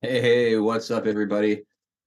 Hey, what's up, everybody?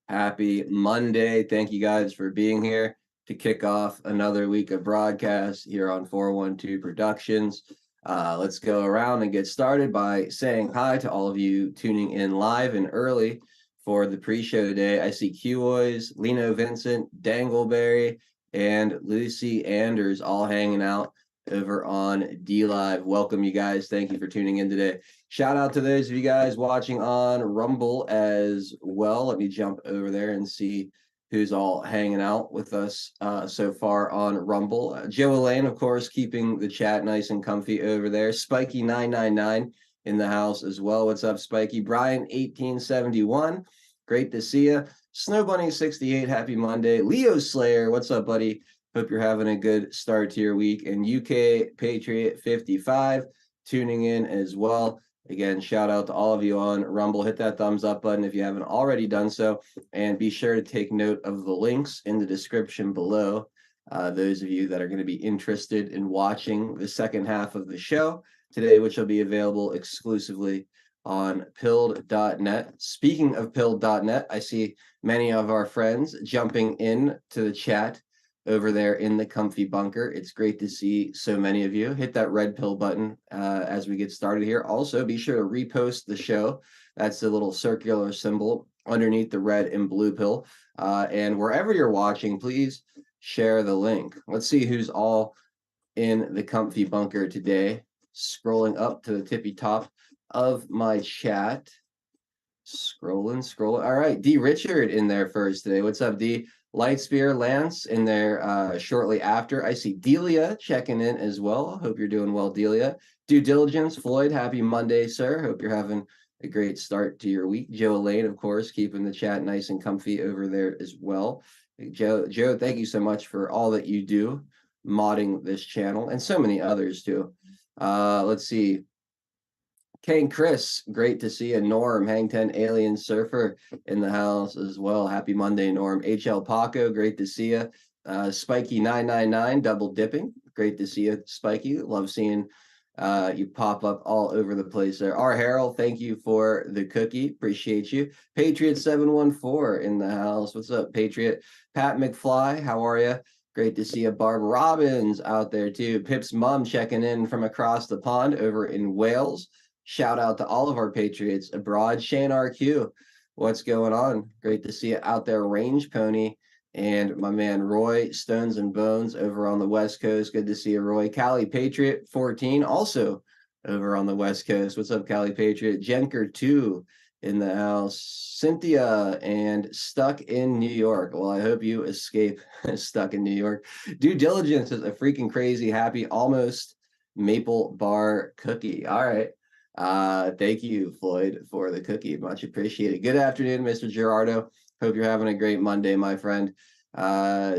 Happy Monday. Thank you guys for being here to kick off another week of broadcast here on 412 Productions. Let's go around and get started by saying hi to all of you tuning in live and early for the pre-show today. I see Q-Oys, Lino Vincent, Dangleberry, and Lucy Anders all hanging out over on D Live. Welcome, you guys. Thank you for tuning in today. Shout out to those of you guys watching on Rumble as well. Let me jump over there and see who's all hanging out with us so far on Rumble. Joe Elaine, of course, keeping the chat nice and comfy over there. Spiky999 in the house as well. What's up, Spiky? Brian1871, great to see you. Snow Bunny 68, happy Monday. Leo Slayer, what's up, buddy? Hope you're having a good start to your week. And UK Patriot 55 tuning in as well. Again, shout out to all of you on Rumble. Hit that thumbs up button if you haven't already done so. And be sure to take note of the links in the description below. Those of you that are going to be interested in watching the second half of the show today, which will be available exclusively on pilled.net. Speaking of pilled.net, I see many of our friends jumping in to the chat over there in the comfy bunker. It's great to see so many of you. Hit that red pill button as we get started here. Also, be sure to repost the show. That's the little circular symbol underneath the red and blue pill. And wherever you're watching, please share the link. Let's see who's all in the comfy bunker today. Scrolling up to the tippy top of my chat. Scrolling. All right, D Richard in there first today. What's up, D? Lightspear Lance in there shortly after. I see Delia checking in as well. Hope you're doing well, Delia. Due Diligence, Floyd, happy Monday, sir. Hope you're having a great start to your week. Joe Elaine, of course, keeping the chat nice and comfy over there as well. Joe, thank you so much for all that you do modding this channel and so many others too. Let's see. Kane Chris, great to see you. Norm, Hang 10 Alien Surfer in the house as well. Happy Monday, Norm. HL Paco, great to see you. Spiky999, double dipping. Great to see you, Spiky. Love seeing you pop up all over the place there. R. Harold, thank you for the cookie. Appreciate you. Patriot714 in the house. What's up, Patriot? Pat McFly, how are you? Great to see you. Barb Robbins out there too. Pip's mom checking in from across the pond over in Wales. Shout out to all of our Patriots abroad. Shane RQ, what's going on? Great to see you out there, Range Pony, and my man Roy Stones and Bones over on the West Coast. Good to see you, Roy. Cali Patriot 14, also over on the West Coast. What's up, Cali Patriot? Jenker 2 in the house. Cynthia and Stuck in New York. Well, I hope you escape Stuck in New York. Due Diligence is a freaking crazy happy almost maple bar cookie. All right. Thank you, Floyd, for the cookie. Much appreciated. Good afternoon, Mr. Gerardo. Hope you're having a great Monday, my friend.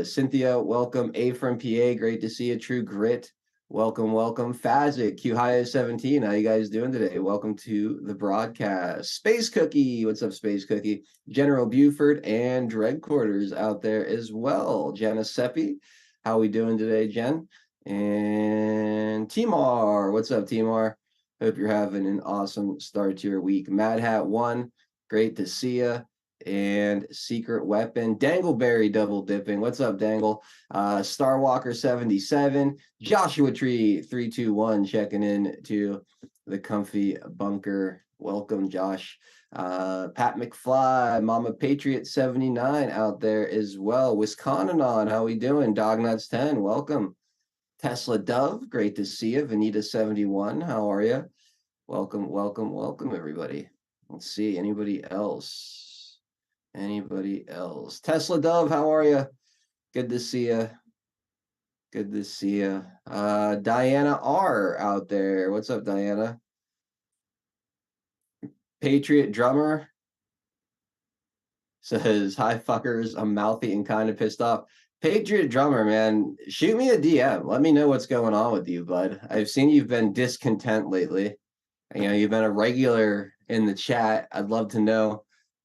Cynthia, welcome. A from PA, great to see you. True Grit, welcome. Fazic, Qhio17, how you guys doing today? Welcome to the broadcast. Space Cookie, what's up, Space Cookie? General Buford and Dread Quarters out there as well. Jenna Seppi, how we doing today, Jen? And Timar, what's up, Timar? Hope you're having an awesome start to your week. Mad Hat 1, great to see you. And Secret Weapon, Dangleberry double dipping. What's up, Dangle? Starwalker 77, Joshua Tree 321 checking in to the comfy bunker. Welcome, Josh. Pat McFly, Mama Patriot 79 out there as well. Wisconsin, how we doing? Dognuts 10, welcome. Tesla Dove, great to see you. Vanita 71, how are you? Welcome, everybody. Let's see, anybody else? Tesla Dove, how are you? Good to see you. Diana R out there. What's up, Diana? Patriot Drummer says, hi, fuckers. I'm mouthy and kind of pissed off. Patriot Drummer, man, shoot me a DM. Let me know what's going on with you, bud. I've seen you've been discontent lately. You know, you've been a regular in the chat. I'd love to know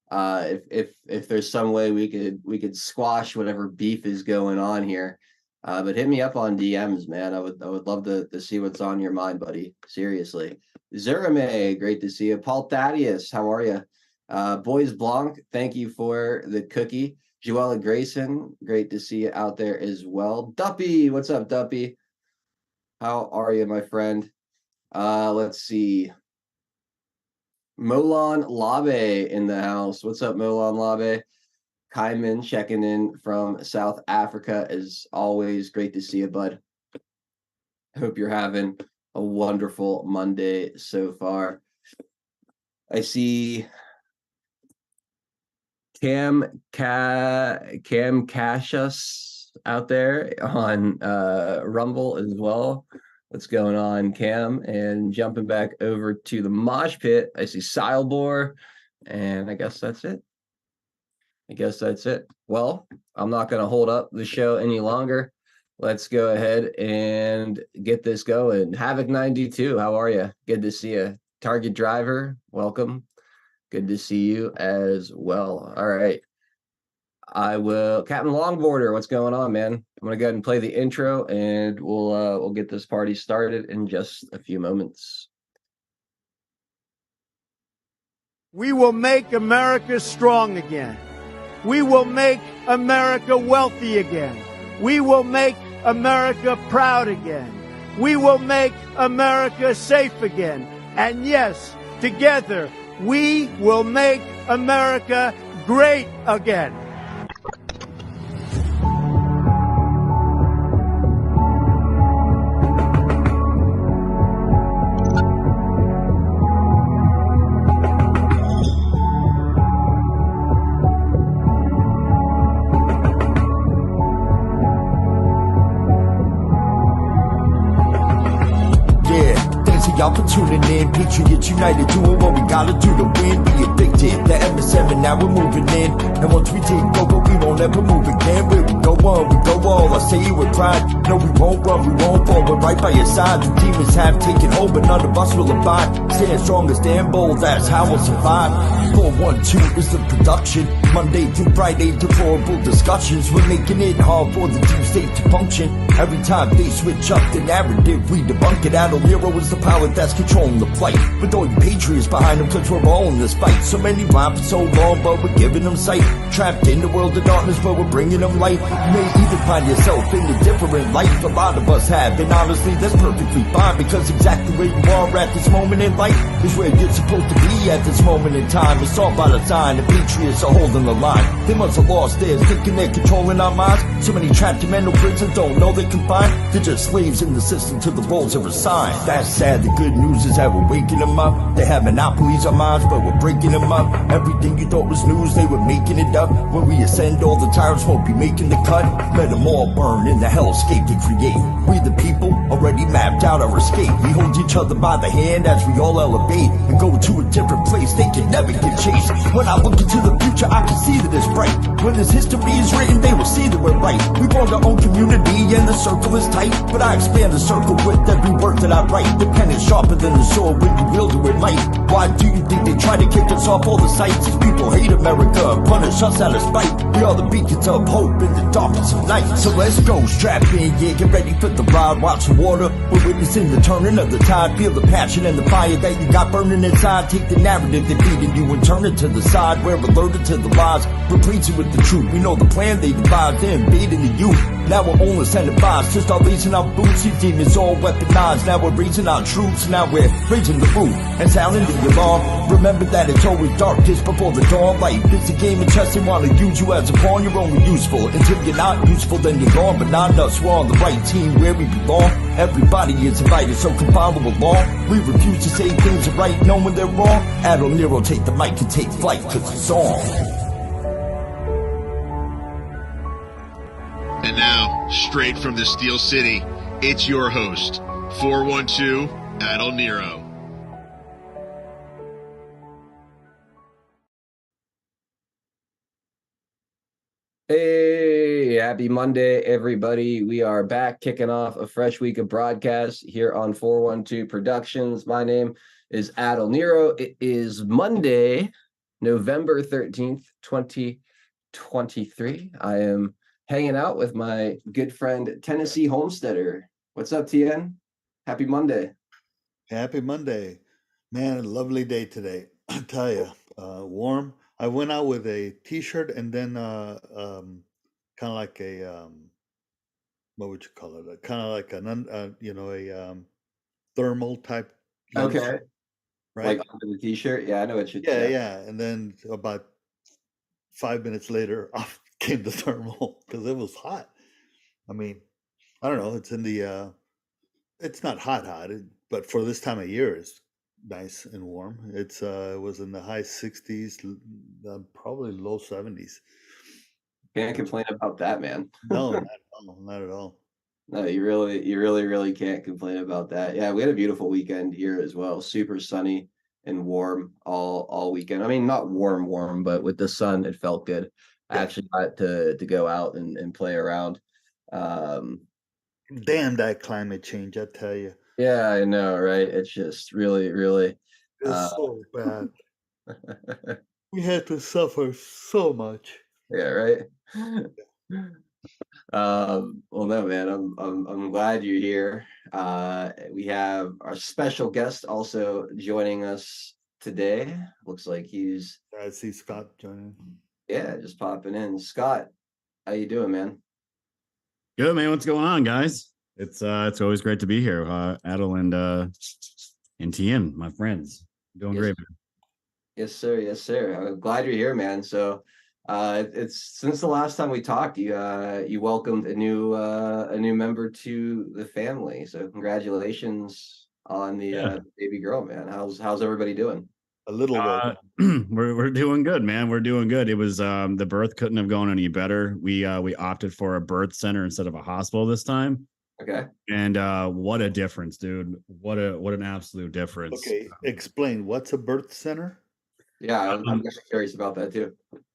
if there's some way we could squash whatever beef is going on here. But hit me up on DMs, man. I would love to see what's on your mind, buddy. Seriously. Zerame, great to see you. Paul Thaddeus, how are you? Boys Blanc, thank you for the cookie. Joella Grayson, great to see you out there as well. Duppy, what's up, Duppy? How are you, my friend? Let's see. Molan Labe in the house. What's up, Molan Labe? Kaiman checking in from South Africa as always. Great to see you, bud. Hope you're having a wonderful Monday so far. I see Cam Cassius out there on Rumble as well. What's going on, Cam? And jumping back over to the mosh pit, I see Silebor, and I guess that's it. Well, I'm not going to hold up the show any longer. Let's go ahead and get this going. Havoc92, how are you? Good to see you. Target Driver, welcome. Good to see you as well. All right. Captain Longboarder, what's going on, man? I'm gonna go ahead and play the intro, and we'll get this party started in just a few moments. We will make America strong again. We will make America wealthy again. We will make America proud again. We will make America safe again. And yes, together, we will make America great again. Y'all for tuning in, Patriots United, doing what we gotta do to win. Be addicted, the MSM, and now we're moving in. And once we take over, we won't ever move again. Where we go on, we go all. I say it with pride. No, we won't run, we won't fall. We're right by your side. The demons have taken hold, but none of us will abide. Stand strong and stand bold, that's how we'll survive. 412 is the production. Monday through Friday, deplorable discussions. We're making it hard for the deep state to function. Every time they switch up the narrative, we debunk it. Adol Nero is the power that's controlling the plight. With all you patriots behind them, cause we're all in this fight. So many rhyme for so long, but we're giving them sight. Trapped in the world of darkness, but we're bringing them light. You may even find yourself in a different life. A lot of us have, and honestly, that's perfectly fine. Because exactly where you are at this moment in life is where you're supposed to be at this moment in time. It's all by design, the patriots are holding the line. They must have lost theirs, thinking they're controlling our minds. So many trapped in mental prisons don't know they're confined. They're just slaves in the system to the roles they're assigned. That's sad, the good news is that we're waking them up. They have monopolies on minds, but we're breaking them up. Everything you thought was news, they were making it up. When we ascend, all the tyrants won't be making the cut. Let them all burn in the hellscape they create. We the people already mapped out our escape. We hold each other by the hand as we all elevate and go to a different place. They can never get chased. When I look into the future, I can see that it's bright. When this history is written, they will see that we're right. We formed our own community and the circle is tight. But I expand the circle with every word that I write. The pen is sharper than the sword when you wield it with might. Why do you think they try to kick us off all the sites? These people hate America, punish us out of spite. We are the beacons of hope in the darkness of night. So let's go, strap in, yeah, get ready for the ride. Watch the water, we're witnessing the turning of the tide. Feel the passion and the fire that you got burning inside. Take the narrative they're feeding you and turn it to the side. We're alerted to the lies, replacing with the truth. We know the plan they devised, they're invading the youth. Now we're only incentivized to start raising our boots. These demons all weaponized. Now we're raising our troops. Now we're raising the roof and sounding the alarm. Remember that it's always darkest before the dawn. Life is a game of chess. They want to use you as a pawn. You're only useful until you're not useful. Then you're gone. But not us. We're on the right team where we belong. Everybody is invited, so come follow along. We refuse to say things are right, knowing they're wrong. Adol Nero, take the mic and take flight, cause it's on. And now, straight from the Steel City, it's your host, 412 Adol Nero. Hey, happy Monday, everybody. We are back kicking off a fresh week of broadcasts here on 412 Productions. My name is Adol Nero. It is Monday, November 13th, 2023. I am hanging out with my good friend, Tennessee Homesteader. What's up, TN? Happy Monday. Happy Monday. Man, a lovely day today. I tell you, Warm. I went out with a T-shirt and then kind of like a what would you call it? Kind of like a thermal type lunch, Okay. right? Like under the t-shirt. Yeah, I know what you. Yeah, Yeah. yeah. And then about 5 minutes later, off came the thermal because it was hot. I mean, I don't know. It's in the. It's not hot, but for this time of year, it's nice and warm. It was in the high 60s, probably low 70s. Can't complain about that, man. No, not at all. Not at all. No, you really can't complain about that. Yeah, we had a beautiful weekend here as well. Super sunny and warm all weekend. I mean, not warm, but with the sun, it felt good. I Yeah. actually got to go out and play around. Um, Damn that climate change, I tell you. yeah, I know, right? It's just really It's so bad. We had to suffer so much. yeah, right. Well, no, man, I'm glad you're here. We have our special guest also joining us today. Looks like he's I see Scott joining. just popping in. Scott, how you doing, man? Good, man. What's going on, guys? It's always great to be here. Adel and Tien, my friends. Doing Yes. great, man. Yes, sir. Yes, sir. I'm glad you're here, man. So, it's since the last time we talked, you welcomed a new member to the family. So, congratulations on the baby girl, man. How's everybody doing? A little bit. We're doing good, man. We're doing good. It was the birth couldn't have gone any better. We opted for a birth center instead of a hospital this time. Okay. And what a difference, dude. What an absolute difference. Okay, explain. What's a birth center? Yeah, I'm curious about that too.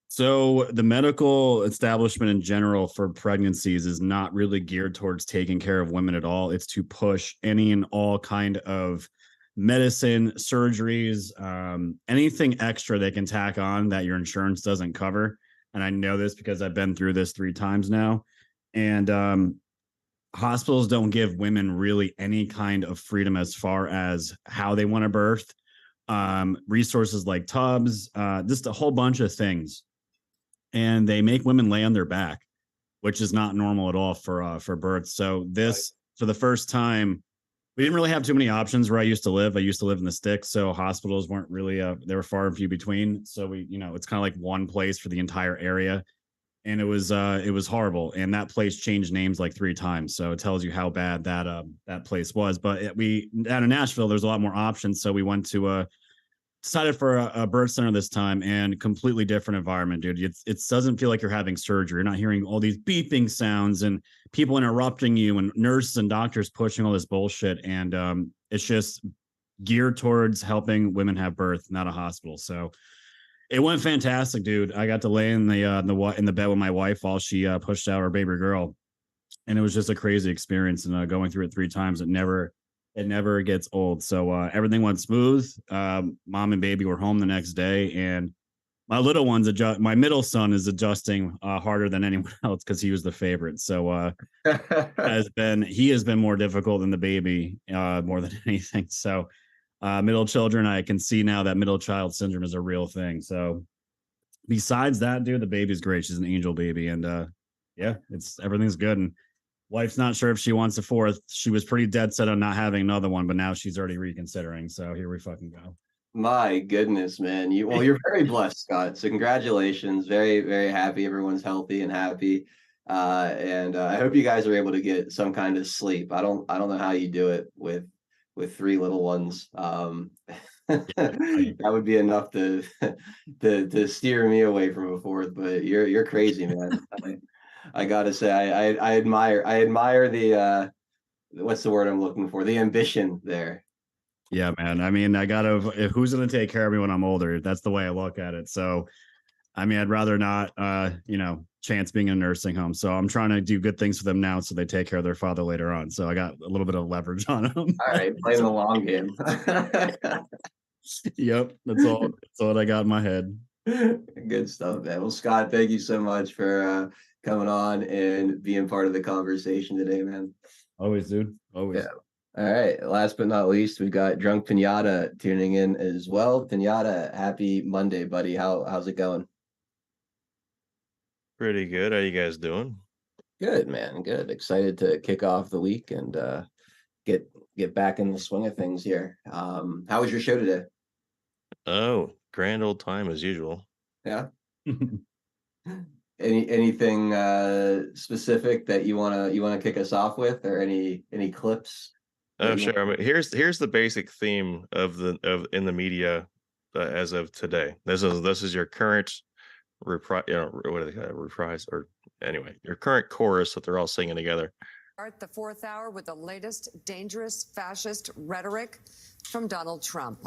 So the medical establishment in general for pregnancies is not really geared towards taking care of women at all. It's to push any and all kind of medicine, surgeries, anything extra they can tack on that your insurance doesn't cover. And I know this because I've been through this 3 times now. And hospitals don't give women really any kind of freedom as far as how they want to birth. Resources like tubs, just a whole bunch of things. And they make women lay on their back, which is not normal at all for birth. So this, for the first time, we didn't really have too many options where I used to live. I used to live in the sticks, so hospitals weren't really they were far and few between. So it's kind of like one place for the entire area, and it was horrible. And that place changed names like 3 times, so it tells you how bad that place was. But out of Nashville, there's a lot more options, so we went to decided for a birth center this time, and completely different environment, dude. It doesn't feel like you're having surgery. You're not hearing all these beeping sounds and people interrupting you and nurses and doctors pushing all this bullshit. And it's just geared towards helping women have birth, not a hospital. So it went fantastic, dude. I got to lay in the bed with my wife while she pushed out our baby girl, and it was just a crazy experience. And going through it 3 times, it never gets old. So everything went smooth. Mom and baby were home the next day, and my little one's my middle son is adjusting harder than anyone else because he was the favorite. So he has been more difficult than the baby more than anything. So middle children, I can see now that middle child syndrome is a real thing. So besides that, dude, the baby's great. She's an angel baby, and everything's good. And wife's not sure if she wants a 4th. She was pretty dead set on not having another one, but now she's already reconsidering. So here we fucking go. My goodness, man. You're very blessed, Scott. So congratulations. Very, very happy everyone's healthy and happy. And I hope you guys are able to get some kind of sleep. I don't know how you do it with 3 little ones. That would be enough to steer me away from a 4th, but you're crazy, man. I gotta say, I admire the what's the word I'm looking for? The ambition there. Yeah, man. I mean, who's gonna take care of me when I'm older? That's the way I look at it. So, I mean, I'd rather not, chance being in a nursing home. So I'm trying to do good things for them now, so they take care of their father later on. So I got a little bit of leverage on them. All right, playing the long game. Yep, that's all I got in my head. Good stuff, man. Well, Scott, thank you so much for coming on and being part of the conversation today, man. Always, dude. Always. Yeah. All right. Last but not least, we've got Drunk Pinata tuning in as well. Pinata, happy Monday, buddy. How's it going? Pretty good. How you guys doing? Good, man. Good. Excited to kick off the week and get get back in the swing of things here. How was your show today? Oh, grand old time as usual. Yeah. Anything specific that you wanna kick us off with, or any clips that Oh, you sure. want? I mean, here's the basic theme of in the media as of today. This is your current reprise. What do they call it? Reprise, or anyway, your current chorus that they're all singing together. Start the fourth hour with the latest dangerous fascist rhetoric from Donald Trump.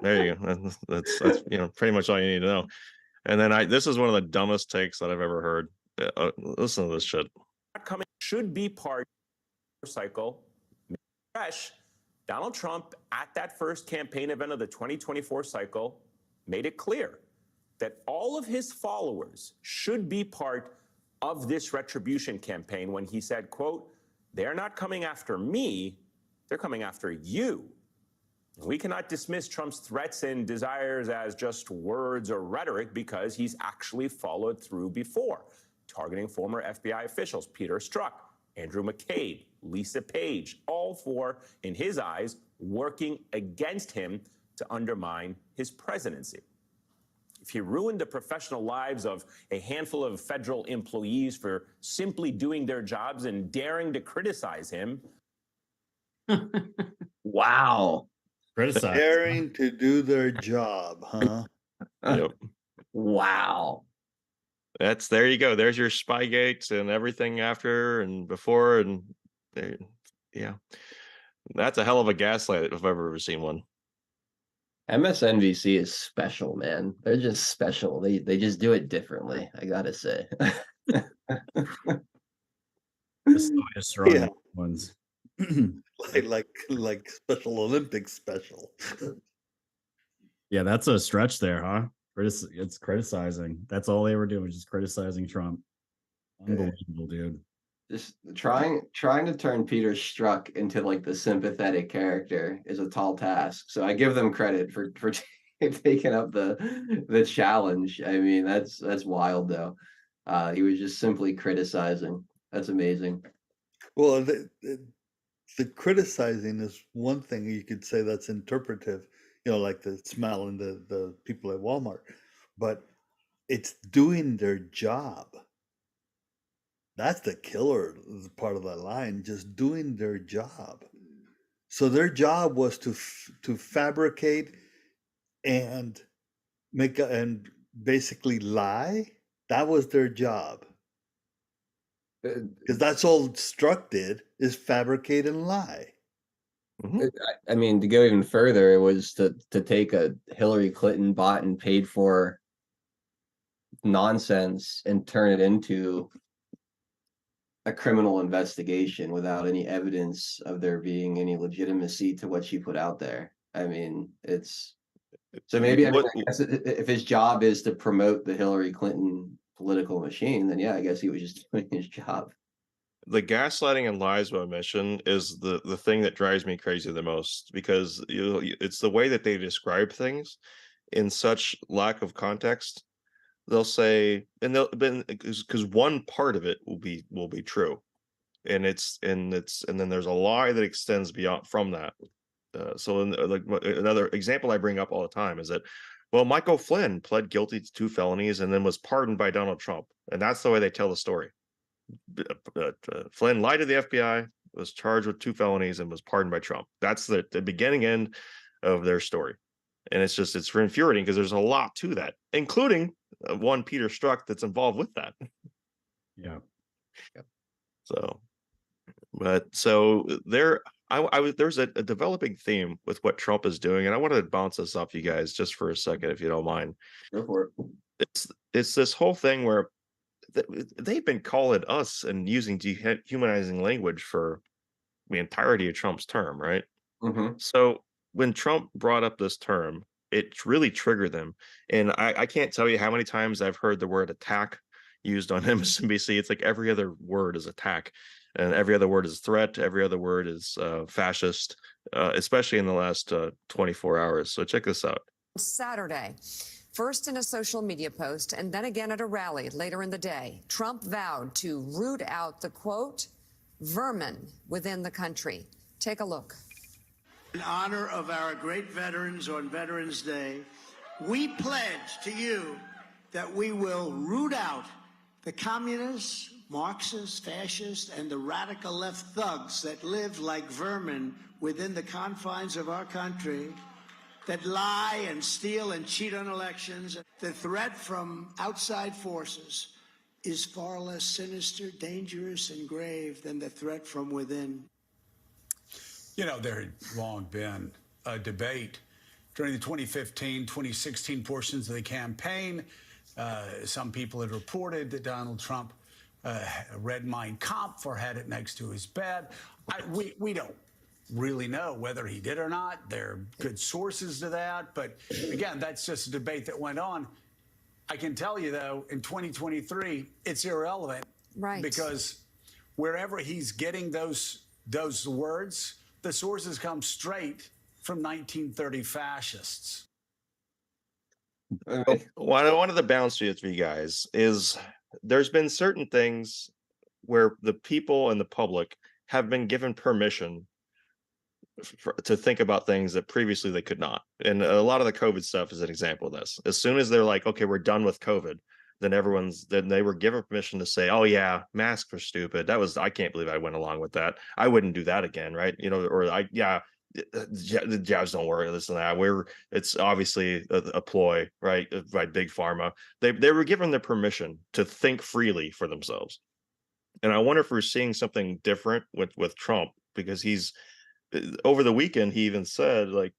There you go. That's pretty much all you need to know. And then this is one of the dumbest takes that I've ever heard. Listen to this shit. Coming should be part of the cycle. Fresh, Donald Trump at that first campaign event of the 2024 cycle made it clear that all of his followers should be part of this retribution campaign when he said, quote, "They're not coming after me, they're coming after you." We cannot dismiss Trump's threats and desires as just words or rhetoric, because he's actually followed through before, targeting former FBI officials, Peter Strzok, Andrew McCabe, Lisa Page, all for, in his eyes, working against him to undermine his presidency. If he ruined the professional lives of a handful of federal employees for simply doing their jobs and daring to criticize him. Wow. Criticize. Daring to do their job, huh? Yep. Wow. There you go. There's your Spygate and everything after and before, and yeah, that's a hell of a gaslight if I've ever seen one. MSNBC is special, man. They're just special. They just do it differently, I gotta say. The slightest wrong Yeah. ones. like Special Olympics special. Yeah, that's a stretch there, huh? It's criticizing. That's all they were doing, just criticizing Trump. Unbelievable, dude. Just trying to turn Peter Strzok into like the sympathetic character is a tall task. So I give them credit for taking up the challenge. I mean, that's wild though. He was just simply criticizing. That's amazing. Well, the criticizing is one thing you could say that's interpretive, like the smell and the people at Walmart, but it's doing their job. That's the killer part of that line, just doing their job. So their job was to fabricate and and basically lie. That was their job. Because that's all Strzok did, is fabricate and lie. I mean, to go even further, it was to take a Hillary Clinton bought and paid for nonsense and turn it into a criminal investigation without any evidence of there being any legitimacy to what she put out there. I mean, it's so maybe I guess if his job is to promote the Hillary Clinton political machine, then yeah, I guess he was just doing his job. The gaslighting and lies by omission is the thing that drives me crazy the most, because it's the way that they describe things in such lack of context. They'll say, and because one part of it will be true, and then there's a lie that extends beyond from that. So another example I bring up all the time is that, well, Michael Flynn pled guilty to 2 felonies and then was pardoned by Donald Trump, and that's the way they tell the story. Flynn lied to the FBI, was charged with 2 felonies, and was pardoned by Trump. That's the beginning end of their story, and it's infuriating because there's a lot to that, including one Peter Strzok that's involved with that. Yeah. There's a developing theme with what Trump is doing, and I wanted to bounce this off you guys just for a second, if you don't mind. Go for it. It's this whole thing where they've been calling us and using dehumanizing language for the entirety of Trump's term, right? Mm-hmm. So when Trump brought up this term, it really triggered them. And I can't tell you how many times I've heard the word attack used on MSNBC. It's like every other word is attack. and every other word is threat, every other word is fascist, especially in the last 24 hours. So check this out. Saturday, first in a social media post and then again at a rally later in the day, Trump vowed to root out the, quote, vermin within the country. Take a look. In honor of our great veterans on Veterans Day, we pledge to you that we will root out the communists, Marxists, fascists, and the radical left thugs that live like vermin within the confines of our country, that lie and steal and cheat on elections. The threat from outside forces is far less sinister, dangerous, and grave than the threat from within. You know, there had long been a debate during the 2015, 2016 portions of the campaign. Some people had reported that Donald Trump read Mein Kampf or had it next to his bed. We don't really know whether he did or not. There are good sources to that. But again, that's just a debate that went on. I can tell you, though, in 2023, it's irrelevant. Right. Because wherever he's getting those words, the sources come straight from 1930 fascists. One of the bounce sheets for you guys is there's been certain things where the people and the public have been given permission to think about things that previously they could not. And a lot of the COVID stuff is an example of this. As soon as they're like, okay, we're done with COVID, then they were given permission to say, oh yeah, masks are stupid. I can't believe I went along with that. I wouldn't do that again, right? The jabs don't work, this and that. It's obviously a ploy, right, by big pharma. They were given the permission to think freely for themselves. And I wonder if we're seeing something different with Trump, because he's over the weekend, he even said, like,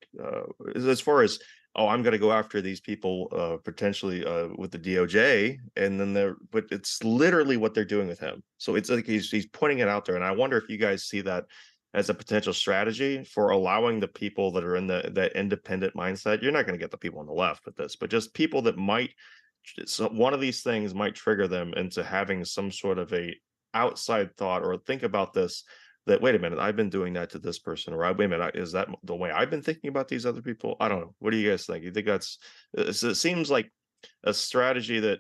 as far as, oh, I'm going to go after these people potentially with the DOJ, and then but it's literally what they're doing with him. So it's like he's putting it out there, and I wonder if you guys see that as a potential strategy for allowing the people that are in that independent mindset. You're not going to get the people on the left with this, but just people that might, so one of these things might trigger them into having some sort of a outside thought, or think about this, that, wait a minute, I've been doing that to this person, or wait a minute, is that the way I've been thinking about these other people? I don't know. What do you guys think? You think it seems like a strategy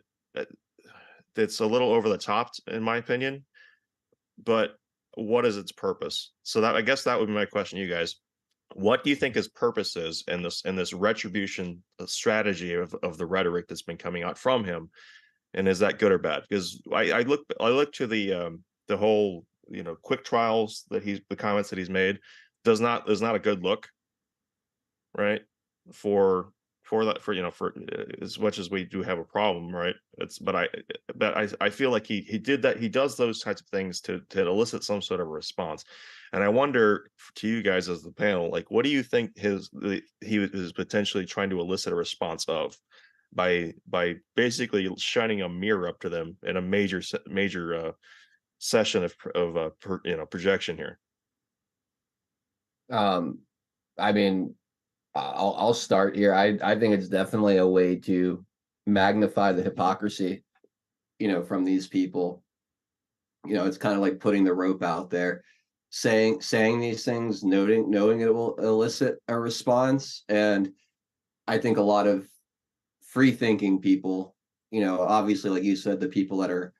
that's a little over the top, in my opinion, but what is its purpose? So I guess that would be my question to you guys. What do you think his purpose is in this retribution strategy of the rhetoric that's been coming out from him? And is that good or bad? Because I look to the whole, quick trials the comments that he's made is not a good look, right? For as much as we do have a problem, right? But I feel like he did that. He does those types of things to elicit some sort of response. And I wonder, to you guys as the panel, like, what do you think he was potentially trying to elicit a response of by basically shining a mirror up to them in a major session of projection here? I mean, I'll start here. I think it's definitely a way to magnify the hypocrisy, from these people. It's kind of like putting the rope out there, saying these things, knowing it will elicit a response. And I think a lot of free thinking people, obviously, like you said, the people that are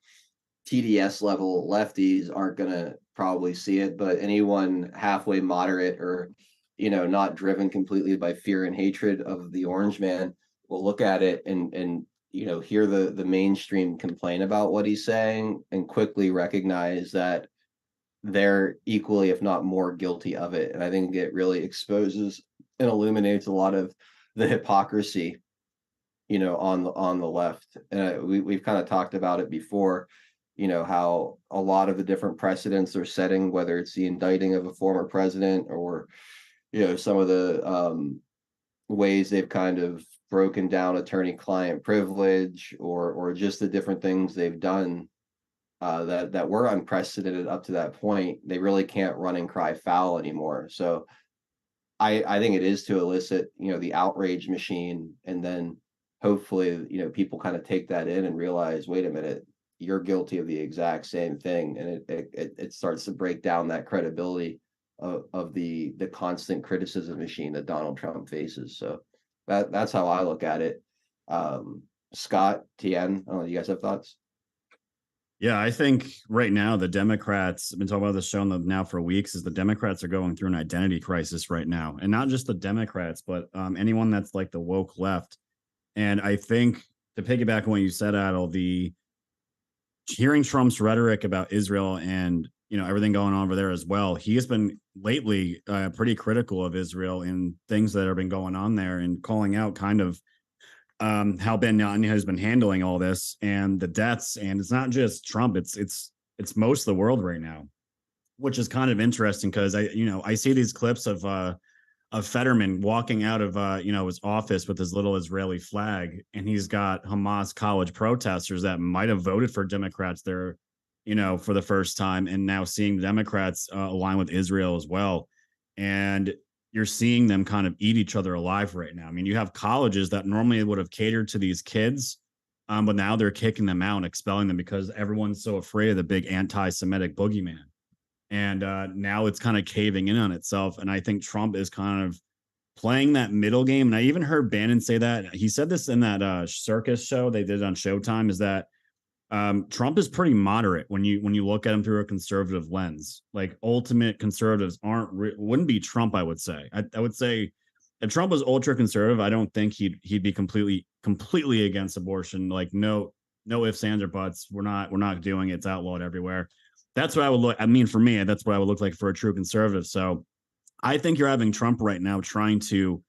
TDS level lefties aren't going to probably see it, but anyone halfway moderate, or not driven completely by fear and hatred of the orange man, will look at it and hear the mainstream complain about what he's saying, and quickly recognize that they're equally, if not more, guilty of it. And I think it really exposes and illuminates a lot of the hypocrisy, on the left. And we've kind of talked about it before, how a lot of the different precedents they're setting, whether it's the indicting of a former president, or some of the ways they've kind of broken down attorney-client privilege, or just the different things they've done that were unprecedented up to that point. They really can't run and cry foul anymore. So I think it is to elicit, the outrage machine, and then hopefully, people kind of take that in and realize, wait a minute, you're guilty of the exact same thing, and it starts to break down that credibility of the constant criticism machine that Donald Trump faces. So that's how I look at it. Scott, Tien, I don't know, you guys have thoughts? Yeah, I think right now the Democrats, I've been talking about this show now for weeks, is the Democrats are going through an identity crisis right now. And not just the Democrats, but anyone that's like the woke left. And I think, to piggyback on what you said, Adel, hearing Trump's rhetoric about Israel and everything going on over there as well, he has been lately pretty critical of Israel in things that have been going on there, and calling out kind of how Netanyahu has been handling all this and the deaths. And it's not just Trump; it's most of the world right now, which is kind of interesting because I see these clips of Fetterman walking out of his office with his little Israeli flag, and he's got Hamas college protesters that might have voted for Democrats there, for the first time, and now seeing Democrats align with Israel as well. And you're seeing them kind of eat each other alive right now. I mean, you have colleges that normally would have catered to these kids, but now they're kicking them out and expelling them because everyone's so afraid of the big anti-Semitic boogeyman. And now it's kind of caving in on itself. And I think Trump is kind of playing that middle game. And I even heard Bannon say that. He said this in that circus show they did on Showtime, is that Trump is pretty moderate when you look at him through a conservative lens. Like, ultimate conservatives wouldn't be Trump, I would say. I would say if Trump was ultra conservative, I don't think he'd be completely against abortion. Like, no ifs, ands, or buts. We're not doing it. It's outlawed everywhere. That's what I would look. I mean, for me, that's what I would look like for a true conservative. So I think you're having Trump right now trying to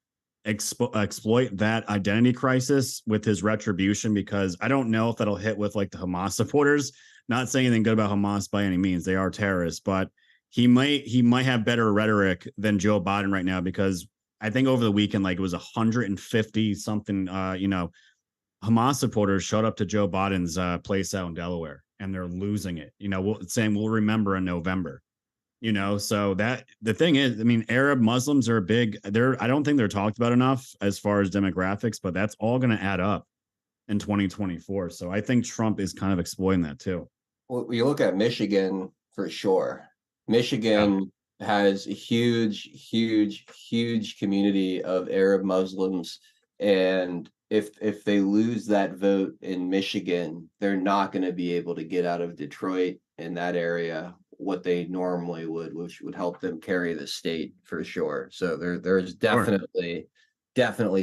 exploit that identity crisis with his retribution, because I don't know if that'll hit with like the Hamas supporters. Not saying anything good about Hamas by any means. They are terrorists, but he might have better rhetoric than Joe Biden right now, because I think over the weekend, like, it was 150 something, Hamas supporters showed up to Joe Biden's place out in Delaware, and they're losing it. Saying we'll remember in November. So that the thing is, I mean, Arab Muslims are I don't think they're talked about enough as far as demographics, but that's all going to add up in 2024. So I think Trump is kind of exploiting that too. Well, you look at Michigan for sure. Michigan has a huge community of Arab Muslims, and if they lose that vote in Michigan, they're not going to be able to get out of Detroit in that area what they normally would, which would help them carry the state for sure. So there's definitely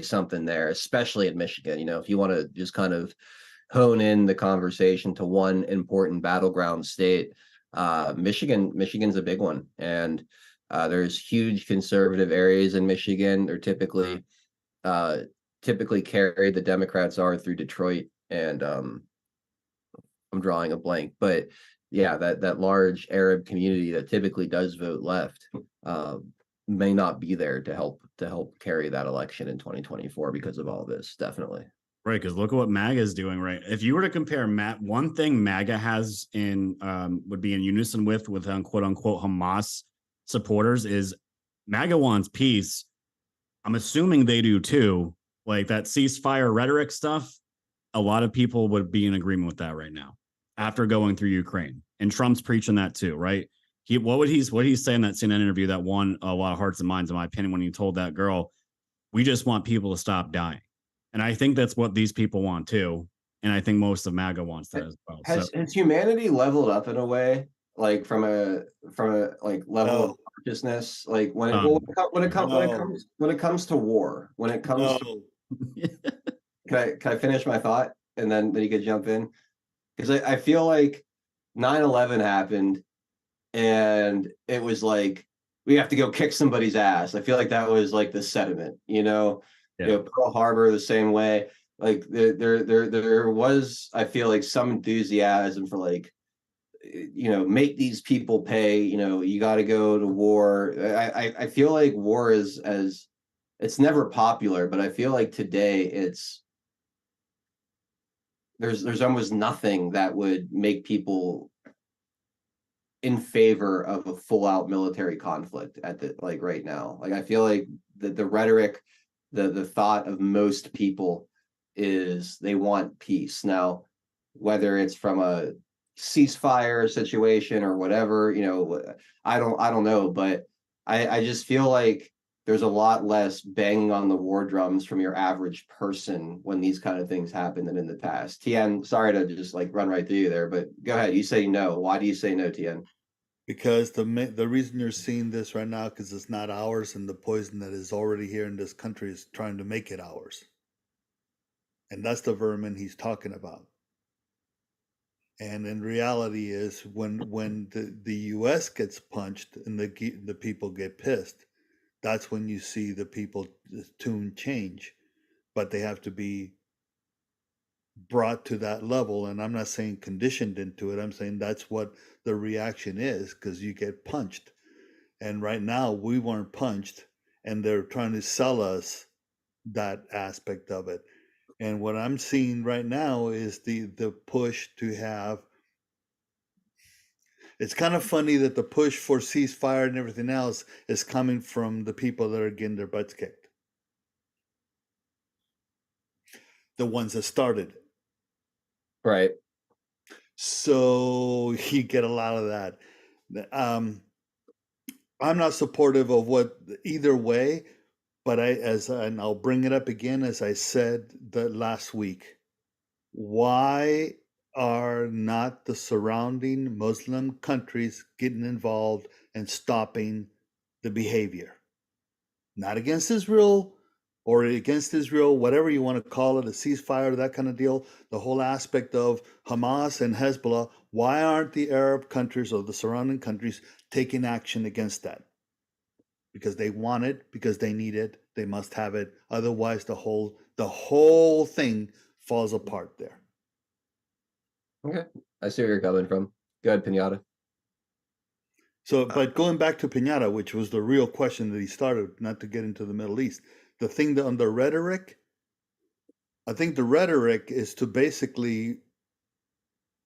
something there, especially in Michigan. If you want to just kind of hone in the conversation to one important battleground state, Michigan's a big one. And there's huge conservative areas in Michigan. They're typically carried, the Democrats are, through Detroit, and I'm drawing a blank, but yeah, that large Arab community that typically does vote left may not be there to help carry that election in 2024 because of all this. Definitely. Right, because look at what MAGA is doing, right? If you were to compare one thing MAGA has would be in unison with quote unquote Hamas supporters, is MAGA wants peace. I'm assuming they do too. Like, that ceasefire rhetoric stuff, a lot of people would be in agreement with that right now after going through Ukraine. And Trump's preaching that too, right? What he say in that CNN interview that won a lot of hearts and minds, in my opinion, when he told that girl, we just want people to stop dying. And I think that's what these people want too. And I think most of MAGA wants that as well. Has humanity leveled up in a way, like from a like level of consciousness, like when it comes to war, when it comes to can I finish my thought and then you could jump in? Because I feel like 9/11 happened and it was like, we have to go kick somebody's ass. I feel like that was like the sentiment, Pearl Harbor the same way. Like there was, I feel like, some enthusiasm for like, make these people pay, you got to go to war. I feel like war is it's never popular, but I feel like today there's almost nothing that would make people in favor of a full-out military conflict right now. Like, I feel like the rhetoric, the thought of most people is they want peace. Now, whether it's from a ceasefire situation or whatever, I don't know, but I just feel like there's a lot less banging on the war drums from your average person when these kind of things happen than in the past. Tien, sorry to just like run right through you there, but go ahead. You say no. Why do you say no, Tien? Because the reason you're seeing this right now, because it's not ours, and the poison that is already here in this country is trying to make it ours. And that's the vermin he's talking about. And in reality is when the U.S. gets punched and the people get pissed, that's when you see the people tune change. But they have to be brought to that level. And I'm not saying conditioned into it. I'm saying that's what the reaction is, because you get punched. And right now we weren't punched, and they're trying to sell us that aspect of it. And what I'm seeing right now is the push to have. It's kind of funny that the push for ceasefire and everything else is coming from the people that are getting their butts kicked. The ones that started it. Right. So you get a lot of that. I'm not supportive of what either way, but and I'll bring it up again, as I said that last week. Why are not the surrounding Muslim countries getting involved and stopping the behavior? Not against Israel or against Israel, whatever you want to call it, a ceasefire, that kind of deal, the whole aspect of Hamas and Hezbollah. Why aren't the Arab countries or the surrounding countries taking action against that? Because they want it, because they need it, they must have it. Otherwise, the whole thing falls apart there. Okay. I see where you're coming from. Go ahead, Pinata. So, but going back to Pinata, which was the real question that he started, not to get into the Middle East, the thing that on the rhetoric, I think the rhetoric is to basically,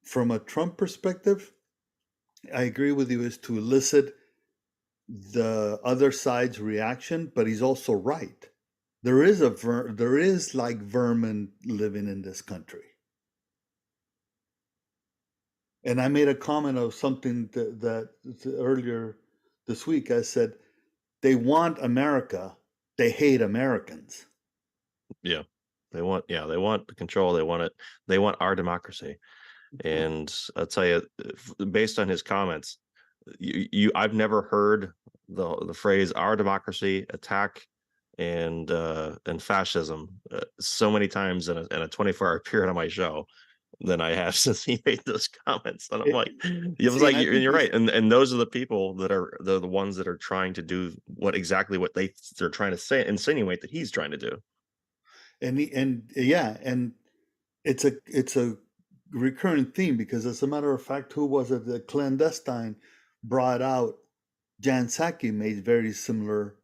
from a Trump perspective, I agree with you, is to elicit the other side's reaction, but he's also right. There is like vermin living in this country. And I made a comment of something that earlier this week. I said, they want America, they hate Americans. Yeah, they want the control. They want our democracy. And I'll tell you, based on his comments, I've never heard the phrase "our democracy" attack and fascism so many times in a 24-hour period on my show than I have since he made those comments. And I'm like, you're right. And those are the people they're the ones that are trying to do exactly what they're trying to insinuate that he's trying to do. And it's a recurring theme, because as a matter of fact, who was it? The clandestine brought out Jan Psaki made very similar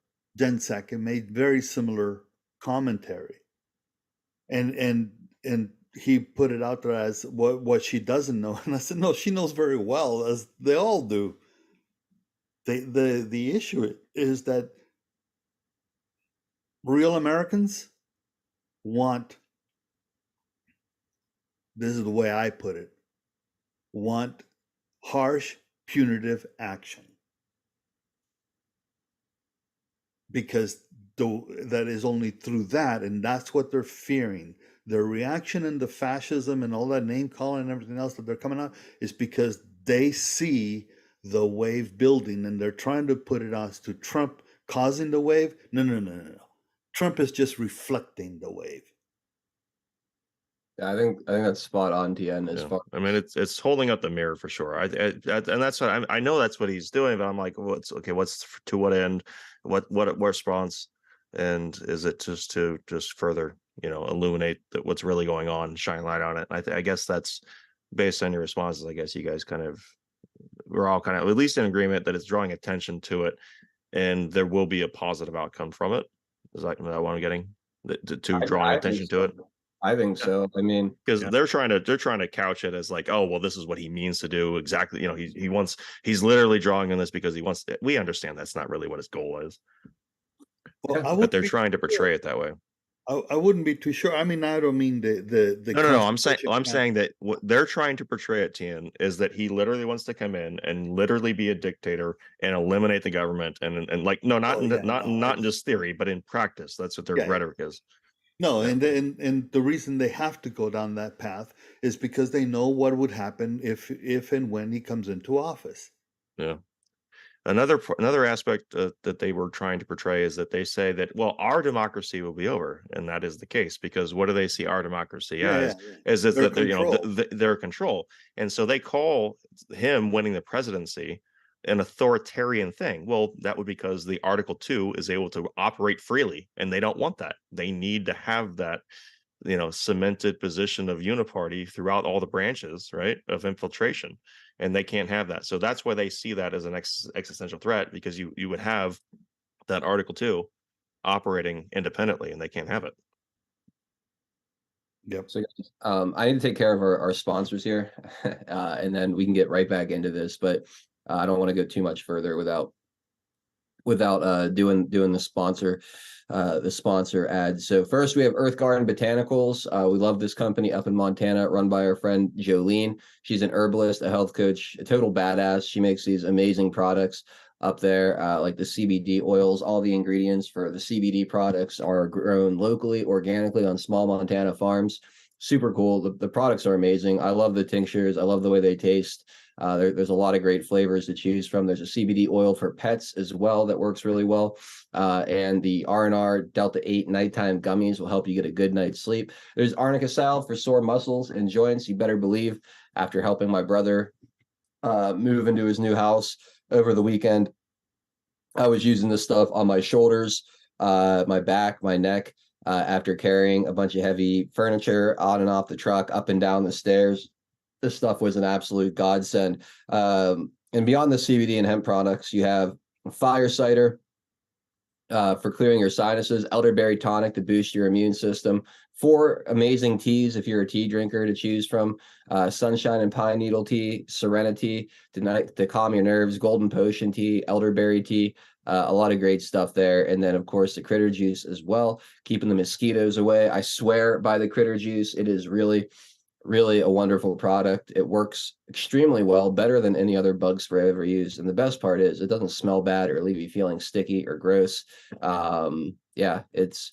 commentary, and he put it out there as what she doesn't know. And I said, no, she knows very well, as they all do. The issue is that real Americans want, this is the way I put it, want harsh, punitive action. Because that is only through that, and that's what they're fearing. Their reaction into fascism and all that name calling and everything else that they're coming out is because they see the wave building, and they're trying to put it on to Trump causing the wave. No. Trump is just reflecting the wave. Yeah, I think that's spot on, Tien. I mean, it's holding up the mirror for sure. And that's what I know that's what he's doing. But I'm like, what's to what end? What response? And is it just to further illuminate what's really going on, shine light on it? I guess that's based on your responses. I guess you guys we're all kind of at least in agreement that it's drawing attention to it, and there will be a positive outcome from it. Is that what I'm getting? To drawing attention to it. I think so. I mean, because they're trying to couch it as like, oh, well, this is what he means to do exactly. He's literally drawing on this because he wants. We understand that's not really what his goal is, but they're trying to portray it that way. I wouldn't be too sure. I mean, I don't mean the No. I'm Constitution. saying that what they're trying to portray it, Tian, is that he literally wants to come in and literally be a dictator and eliminate the government, and like, no, not Oh in yeah, not in just theory, but in practice. That's what their yeah. rhetoric is. No, Yeah. and the reason they have to go down that path is because they know what would happen if and when he comes into office. Yeah. Another aspect that they were trying to portray is that they say that, well, our democracy will be over, and that is the case, because what do they see our democracy as? Is Their that they're, control. their control, and so they call him winning the presidency an authoritarian thing. Well, that would because the Article 2 is able to operate freely, and they don't want that. They need to have that cemented position of uniparty throughout all the branches, right, of infiltration, and they can't have that. So that's why they see that as an existential threat, because you would have that Article 2 operating independently, and they can't have it. Yep. So I need to take care of our sponsors here, and then we can get right back into this. But I don't want to go too much further without doing the sponsor ad. So first we have Earth Garden Botanicals. We love this company up in Montana, run by our friend Jolene. She's an herbalist, a health coach, a total badass. She makes these amazing products up there, like the CBD oils. All the ingredients for the CBD products are grown locally, organically on small Montana farms. Super cool. The products are amazing. I love the tinctures. I love the way they taste. There's a lot of great flavors to choose from. There's a CBD oil for pets as well that works really well. And the R&R Delta 8 nighttime gummies will help you get a good night's sleep. There's arnica salve for sore muscles and joints. You better believe, after helping my brother move into his new house over the weekend, I was using this stuff on my shoulders, my back, my neck, after carrying a bunch of heavy furniture on and off the truck, up and down the stairs. This stuff was an absolute godsend. And beyond the CBD and hemp products, you have fire cider for clearing your sinuses, elderberry tonic to boost your immune system, 4 amazing teas if you're a tea drinker to choose from, sunshine and pine needle tea, serenity to calm your nerves, golden potion tea, elderberry tea, a lot of great stuff there. And then, of course, the critter juice as well, keeping the mosquitoes away. I swear by the critter juice. It is really a wonderful product. It works extremely well, better than any other bug spray I've ever used. And the best part is it doesn't smell bad or leave you feeling sticky or gross. Yeah, it's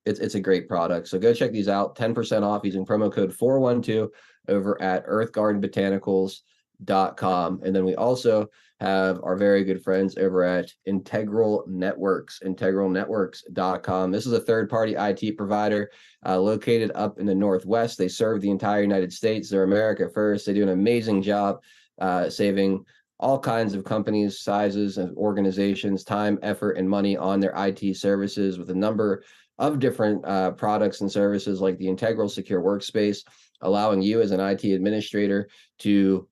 a great product. So go check these out. 10% off using promo code 412 over at earthgardenbotanicals.com. And then we also have our very good friends over at Integral Networks, integralnetworks.com. This is a third-party IT provider located up in the Northwest. They serve the entire United States. They're America first. They do an amazing job saving all kinds of companies, sizes, and organizations time, effort, and money on their IT services with a number of different products and services like the Integral Secure Workspace, allowing you as an IT administrator to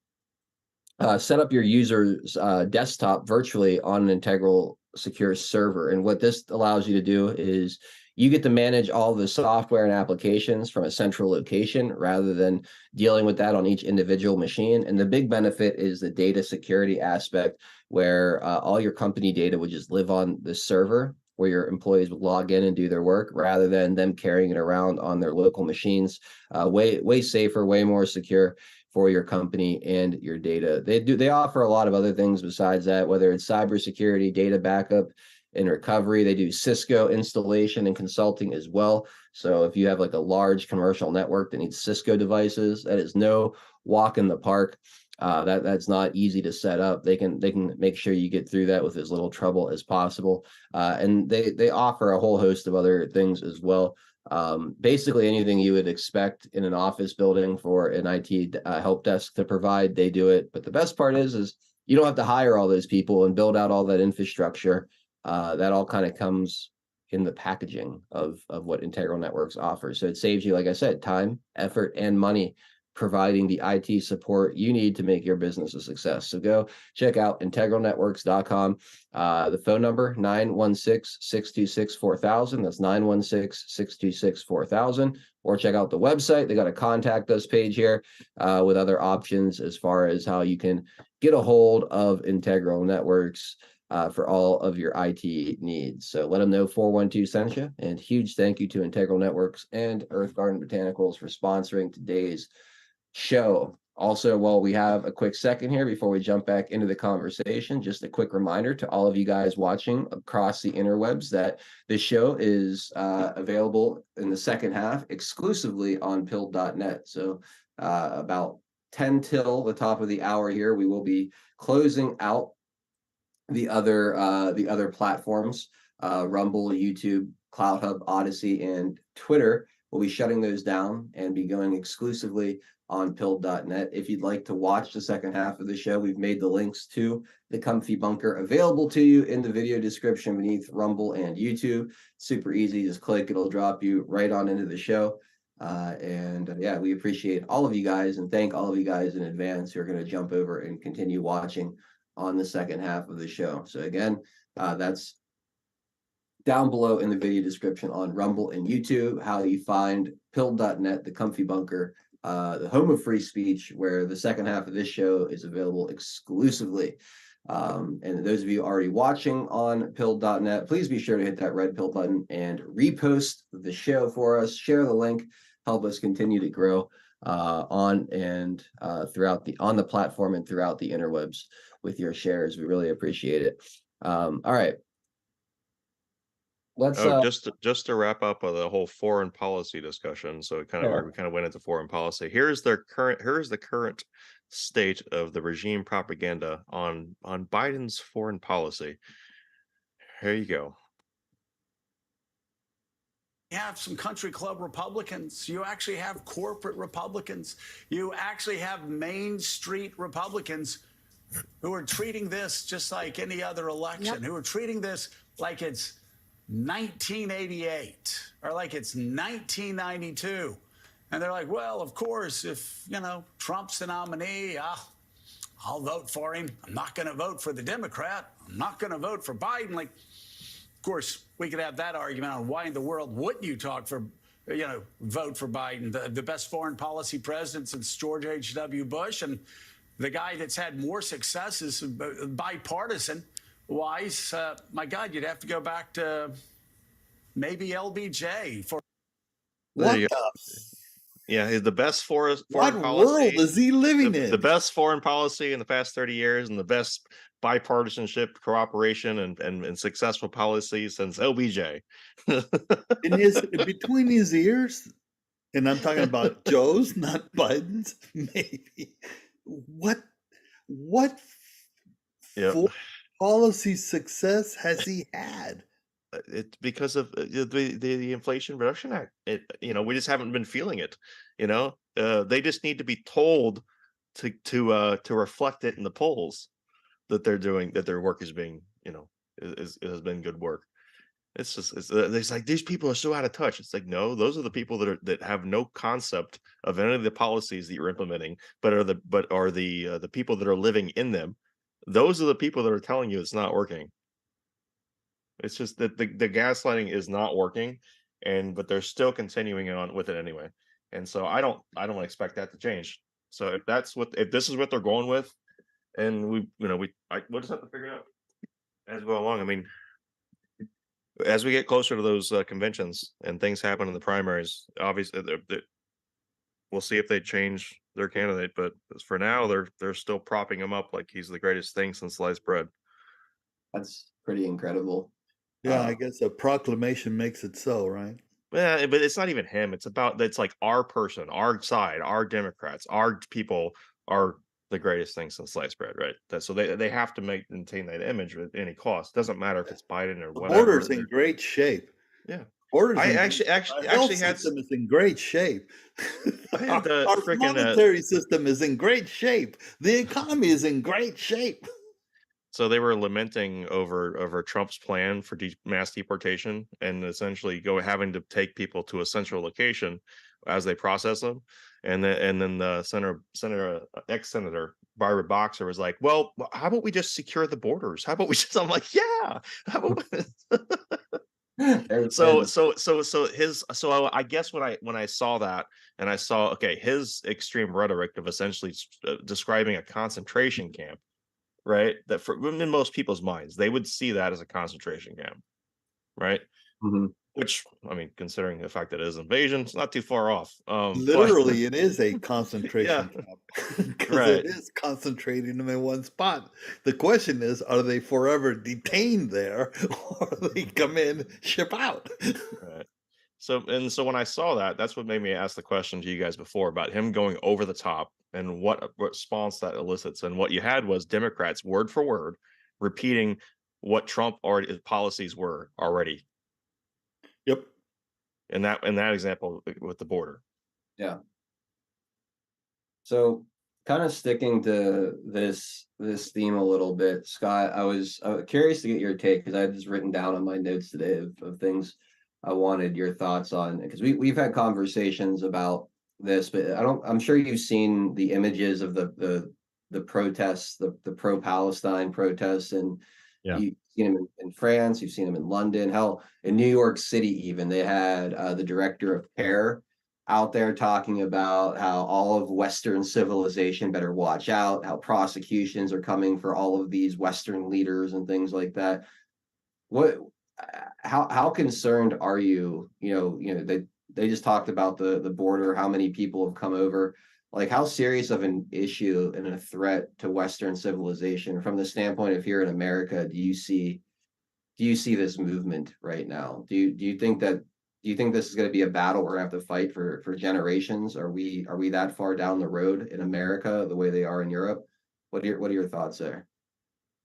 set up your user's desktop virtually on an Integral Secure server. And what this allows you to do is you get to manage all the software and applications from a central location rather than dealing with that on each individual machine. And the big benefit is the data security aspect, where all your company data would just live on the server where your employees would log in and do their work rather than them carrying it around on their local machines. Way safer, way more secure for your company and your data. They offer a lot of other things besides that, whether it's cybersecurity, data backup, and recovery. They do Cisco installation and consulting as well. So if you have like a large commercial network that needs Cisco devices, that is no walk in the park. That's not easy to set up. They can make sure you get through that with as little trouble as possible. And they offer a whole host of other things as well. Basically anything you would expect in an office building for an IT help desk to provide, they do it. But the best part is you don't have to hire all those people and build out all that infrastructure. That all kind of comes in the packaging of what Integral Networks offers. So it saves you, like I said, time, effort, and money, providing the IT support you need to make your business a success. So go check out integralnetworks.com. The phone number, 916-626-4000. That's 916-626-4000. Or check out the website. They got a contact us page here with other options as far as how you can get a hold of Integral Networks. for all of your IT needs. So let them know 412 sent you. And huge thank you to Integral Networks and Earth Garden Botanicals for sponsoring today's show. Also, while we have a quick second here before we jump back into the conversation, just a quick reminder to all of you guys watching across the interwebs that this show is available in the second half exclusively on pilled.net. So about 10 till the top of the hour here, we will be closing out the other platforms, Rumble, YouTube, CloudHub, Odyssey, and Twitter. We'll be shutting those down and be going exclusively on pilled.net. If you'd like to watch the second half of the show, we've made the links to the Comfy Bunker available to you in the video description beneath Rumble and YouTube. Super easy, just click, it'll drop you right on into the show. Yeah, we appreciate all of you guys and thank all of you guys in advance who are going to jump over and continue watching on the second half of the show. So again, that's down below in the video description on Rumble and YouTube, how you find pilled.net, the Comfy Bunker, the home of free speech, where the second half of this show is available exclusively. And those of you already watching on pilled.net, please be sure to hit that red pill button and repost the show for us. Share the link, help us continue to grow on the platform and throughout the interwebs with your shares. We really appreciate it. All right. Let's just to wrap up the whole foreign policy discussion. So we kind of went into foreign policy. Here's the current state of the regime propaganda on Biden's foreign policy. Here you go. You have some country club Republicans. You actually have corporate Republicans. You actually have Main Street Republicans who are treating this just like any other election, who are treating this like it's 1988 or like it's 1992. And they're like, well, of course, if, Trump's the nominee, I'll vote for him. I'm not going to vote for the Democrat. I'm not going to vote for Biden. Like, of course, we could have that argument on why in the world wouldn't you vote for Biden, the best foreign policy president since George H.W. Bush, and the guy that's had more successes bipartisan wise. My God, you'd have to go back to maybe LBJ for what? Yeah, he's the best foreign policy. What world is he living in? The best foreign policy in the past 30 years and the best bipartisanship, cooperation, and successful policy since LBJ. Between his ears, and I'm talking about Joe's, not Biden's, maybe. What foreign policy success has he had? It's because of the Inflation Reduction Act. We just haven't been feeling it. They just need to be told to reflect it in the polls that they're doing, that their work is being, it has been good work. It's like these people are so out of touch. It's like, no, those are the people that have no concept of any of the policies that you're implementing, but are the people that are living in them. Those are the people that are telling you it's not working. It's just that the gaslighting is not working, but they're still continuing on with it anyway. And so I don't expect that to change. So if this is what they're going with, and we'll just have to figure it out as we go along. I mean, as we get closer to those conventions and things happen in the primaries, obviously we'll see if they change their candidate. But for now, they're still propping him up like he's the greatest thing since sliced bread. That's pretty incredible. Yeah, I guess a proclamation makes it so, right? Yeah, but it's not even him. It's like our person, our side, our Democrats, our people are the greatest thing since sliced bread, right? So they have to maintain that image at any cost. Doesn't matter if it's Biden or whatever. The border's in great shape. Yeah, borders. I actually had system is in great shape. Our freaking monetary system is in great shape. The economy is in great shape. So they were lamenting over Trump's plan for mass deportation and essentially having to take people to a central location as they process them. And then the ex-senator Barbara Boxer was like, well, how about we just secure the borders? How about we just, I'm like, yeah. How about so I guess when I saw that and I saw, his extreme rhetoric of essentially describing a concentration camp right? That for in most people's minds, they would see that as a concentration camp, right? Mhm. Which, I mean, considering the fact that it is invasion, it's not too far off. But Literally, it is a yeah, concentration camp because it right. is concentrating them in one spot. The question is, are they forever detained there, or they come in, ship out? Right. So when I saw that, that's what made me ask the question to you guys before about him going over the top and what response that elicits. And what you had was Democrats word for word repeating what Trump already his policies were already Yep. in that example with the border. Yeah. So kind of sticking to this theme a little bit, Scott, I was curious to get your take because I had this written down on my notes today of things I wanted your thoughts on because we've had conversations about this, but I'm sure you've seen the images of the protests, the pro-Palestine protests, and Yeah. you've seen them in France, you've seen them in London, hell, in New York City even. They had the director of CARE out there talking about how all of Western civilization better watch out, how prosecutions are coming for all of these Western leaders and things like that. What, how concerned are you? They just talked about the border, how many people have come over. Like, how serious of an issue and a threat to Western civilization, from the standpoint of here in America, do you see this movement right now? Do you think this is going to be a battle we're going to have to fight for generations? Are we that far down the road in America the way they are in Europe? What are your thoughts there?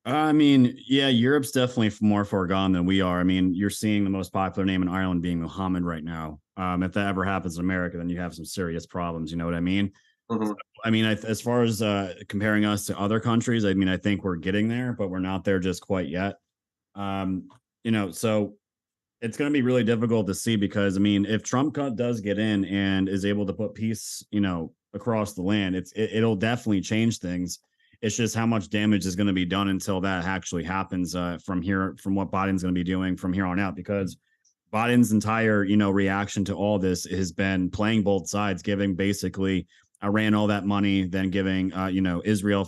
I mean, yeah, Europe's definitely more far gone than we are. I mean, you're seeing the most popular name in Ireland being Muhammad right now. If that ever happens in America, then you have some serious problems. You know what I mean? Mhm. I mean, as far as comparing us to other countries, I mean, I think we're getting there, but we're not there just quite yet. So it's going to be really difficult to see because, I mean, if Trump does get in and is able to put peace, across the land, it'll definitely change things. It's just how much damage is going to be done until that actually happens from what Biden's going to be doing from here on out, because Biden's entire, reaction to all this has been playing both sides, giving basically Iran all that money, then giving, Israel,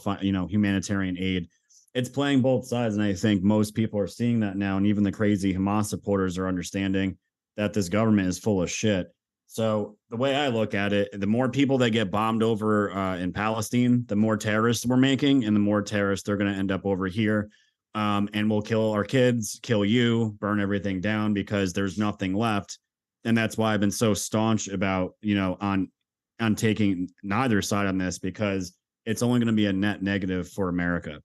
humanitarian aid. It's playing both sides. And I think most people are seeing that now. And even the crazy Hamas supporters are understanding that this government is full of shit. So the way I look at it, the more people that get bombed over in Palestine, the more terrorists we're making, and the more terrorists they're going to end up over here. And we'll kill our kids, kill you, burn everything down because there's nothing left. And that's why I've been so staunch about, on taking neither side on this, because it's only going to be a net negative for America.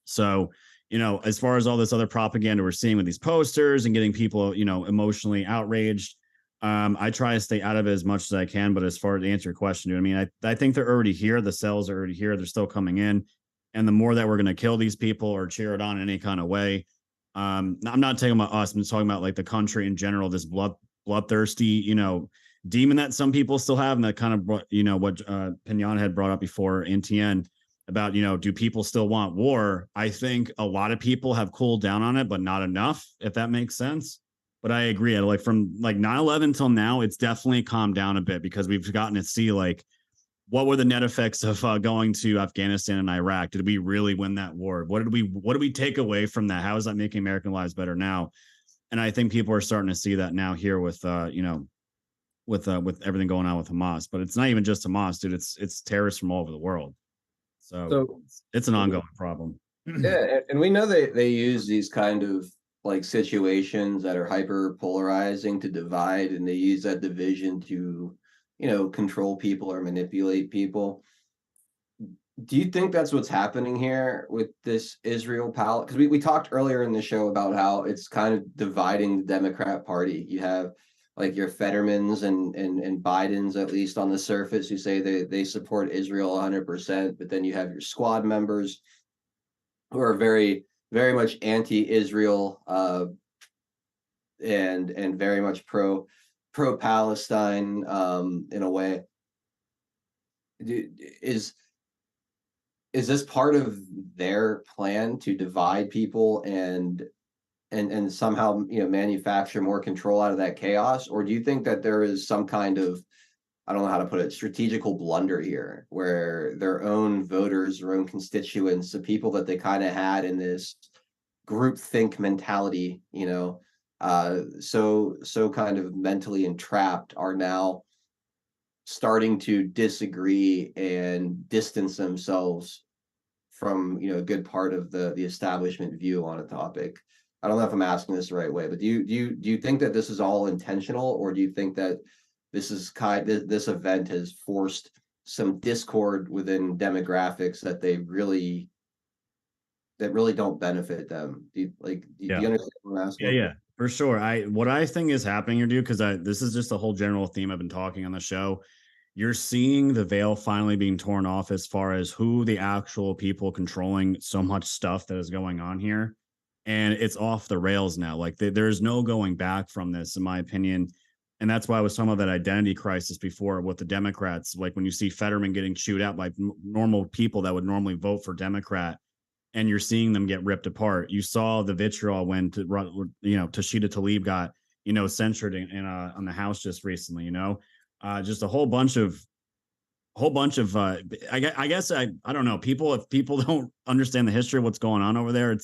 So, as far as all this other propaganda we're seeing with these posters and getting people, emotionally outraged, I try to stay out of it as much as I can. But as far as to answer your question, dude, I mean, I think they're already here. The cells are already here. They're still coming in. And the more that we're going to kill these people or cheer it on in any kind of way, I'm not talking about us. I'm just talking about like the country in general, this bloodthirsty, demon that some people still have. And that kind of, what Pignon had brought up before, NTN, about, do people still want war? I think a lot of people have cooled down on it, but not enough, if that makes sense. But I agree. Like from like 9/11 till now, it's definitely calmed down a bit because we've gotten to see like what were the net effects of going to Afghanistan and Iraq? Did we really win that war? What did we take away from that? How is that making American lives better now? And I think people are starting to see that now here with with everything going on with Hamas. But it's not even just Hamas, dude. It's terrorists from all over the world. So it's an ongoing problem. Yeah, and we know they use these kind of like situations that are hyper polarizing to divide, and they use that division to, control people or manipulate people. Do you think that's what's happening here with this Israel pal? Because we talked earlier in the show about how it's kind of dividing the Democrat Party. You have like your Fettermans and Bidens, at least on the surface, who say they support Israel 100%, but then you have your squad members who are very, very much anti-Israel, and very much pro-Palestine, in a way. Is this part of their plan to divide people and somehow manufacture more control out of that chaos? Or do you think that there is some kind of I don't know how to put it, strategical blunder here, where their own voters, their own constituents, the people that they kind of had in this groupthink mentality, so kind of mentally entrapped, are now starting to disagree and distance themselves from a good part of the establishment view on a topic. I don't know if I'm asking this the right way, but do you think that this is all intentional, or do you think that this event has forced some discord within demographics that really don't benefit them? Do you understand what I'm asking? Yeah, for sure. What I think is happening here, dude, because this is just the whole general theme I've been talking on the show. You're seeing the veil finally being torn off as far as who the actual people controlling so much stuff that is going on here. And it's off the rails now. Like there's no going back from this, in my opinion. And that's why I was talking about that identity crisis before with the Democrats. Like when you see Fetterman getting chewed out by normal people that would normally vote for Democrat, and you're seeing them get ripped apart. You saw the vitriol when Tashida Tlaib got censured on the House just recently. Just a whole bunch of I guess I don't know, if people don't understand the history of what's going on over there,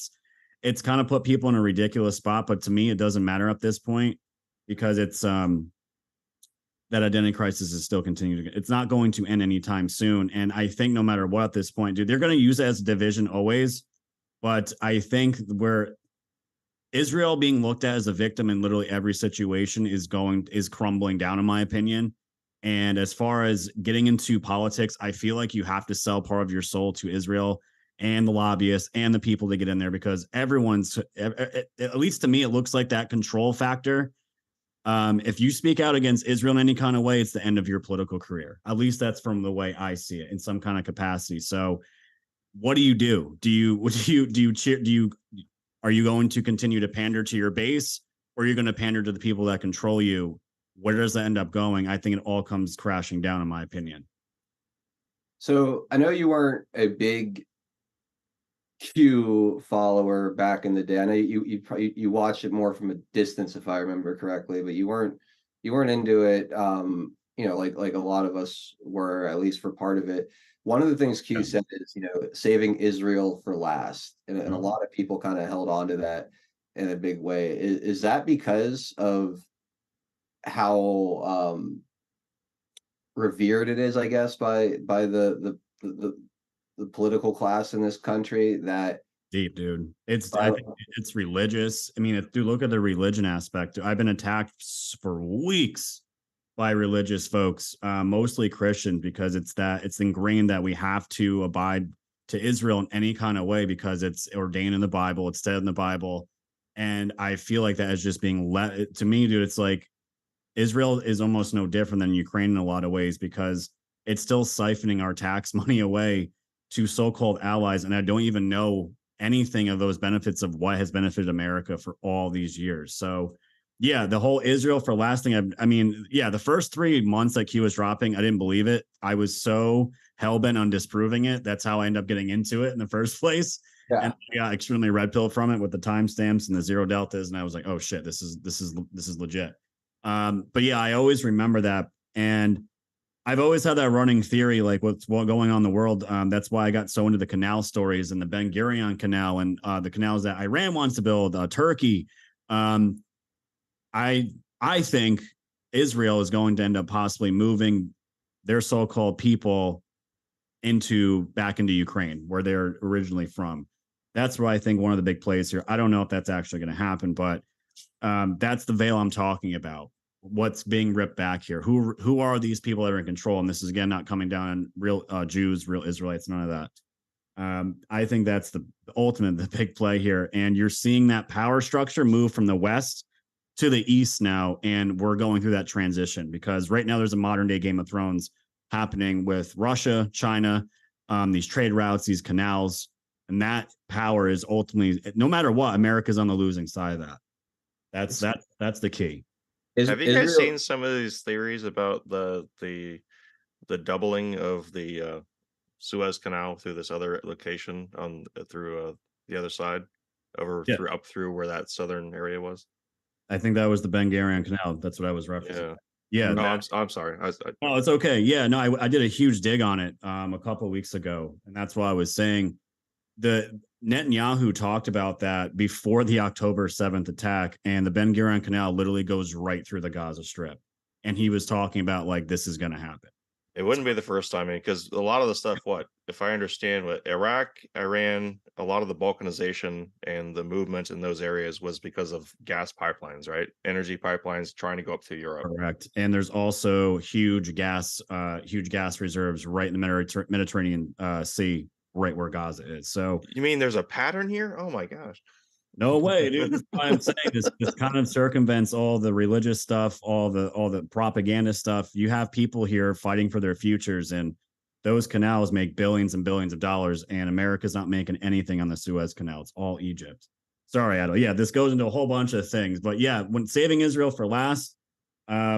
it's kind of put people in a ridiculous spot. But to me, it doesn't matter at this point, because it's that identity crisis is still continuing. It's not going to end anytime soon. And I think no matter what at this point, dude, they're going to use it as a division always. But I think where Israel being looked at as a victim in literally every situation is crumbling down, in my opinion. And as far as getting into politics, I feel like you have to sell part of your soul to Israel and the lobbyists and the people to get in there, because everyone's, at least to me, it looks like that control factor. If you speak out against Israel in any kind of way, it's the end of your political career. At least that's from the way I see it in some kind of capacity. So what do you do? Are you going to continue to pander to your base, or are you going to pander to the people that control you? Where does that end up going? I think it all comes crashing down, in my opinion. So I know you weren't a big Q follower back in the day. I know you watched it more from a distance, if I remember correctly, but you weren't into it. Like a lot of us were, at least for part of it. One of the things Q said is, saving Israel for last, and a lot of people kind of held on to that in a big way. Is that because of how revered it is, I guess, by the political class in this country? That deep, dude. I think it's religious. I mean, if you look at the religion aspect, I've been attacked for weeks by religious folks, mostly Christians, because it's ingrained that we have to abide to Israel in any kind of way because it's ordained in the Bible, it's said in the Bible. And I feel like that is just being let to me, dude. It's like Israel is almost no different than Ukraine in a lot of ways, because it's still siphoning our tax money away to so-called allies. And I don't even know anything of those benefits of what has benefited America for all these years. So yeah, the whole Israel for lasting. I mean, yeah, the first 3 months that Q was dropping, I didn't believe it. I was so hell-bent on disproving it. That's how I ended up getting into it in the first place. Yeah. And I got extremely red pilled from it with the timestamps and the zero deltas. And I was like, oh shit, this is legit. But yeah, I always remember that. And I've always had that running theory, like what's going on in the world. That's why I got so into the canal stories and the Ben Gurion Canal and the canals that Iran wants to build, Turkey. I think Israel is going to end up possibly moving their so-called people back into Ukraine, where they're originally from. That's where I think one of the big plays here. I don't know if that's actually going to happen, but that's the veil I'm talking about. What's being ripped back here? Who are these people that are in control? And this is again not coming down on real Jews, real Israelites, none of that. I think that's the big play here. And you're seeing that power structure move from the West to the East now. And we're going through that transition because right now there's a modern day Game of Thrones happening with Russia, China, these trade routes, these canals. And that power is ultimately, no matter what, America's on the losing side of that. That's the key. Have you guys seen some of these theories about the doubling of the Suez Canal through this other location through the other side through where that southern area was? I think that was the Ben Gurion Canal. That's what I was referencing. Yeah. No, I'm sorry. Oh, it's okay. Yeah, no, I did a huge dig on it a couple of weeks ago, and that's why I was saying the Netanyahu talked about that before the October 7th attack, and the Ben Gurion Canal literally goes right through the Gaza Strip, and he was talking about like this is going to happen. It wouldn't be the first time, because a lot of the stuff, if I understand, what Iraq, Iran, a lot of the balkanization and the movement in those areas was because of gas pipelines, right? Energy pipelines trying to go up through Europe. Correct. And there's also huge gas reserves right in the Mediterranean Sea, right where Gaza is. So you mean there's a pattern here? Oh my gosh. No way, dude. That's why I'm saying this kind of circumvents all the religious stuff, all the propaganda stuff. You have people here fighting for their futures, and those canals make billions and billions of dollars, and America's not making anything on the Suez Canal. It's all Egypt. Sorry, Adel. Yeah, this goes into a whole bunch of things. But yeah, when saving Israel for last, I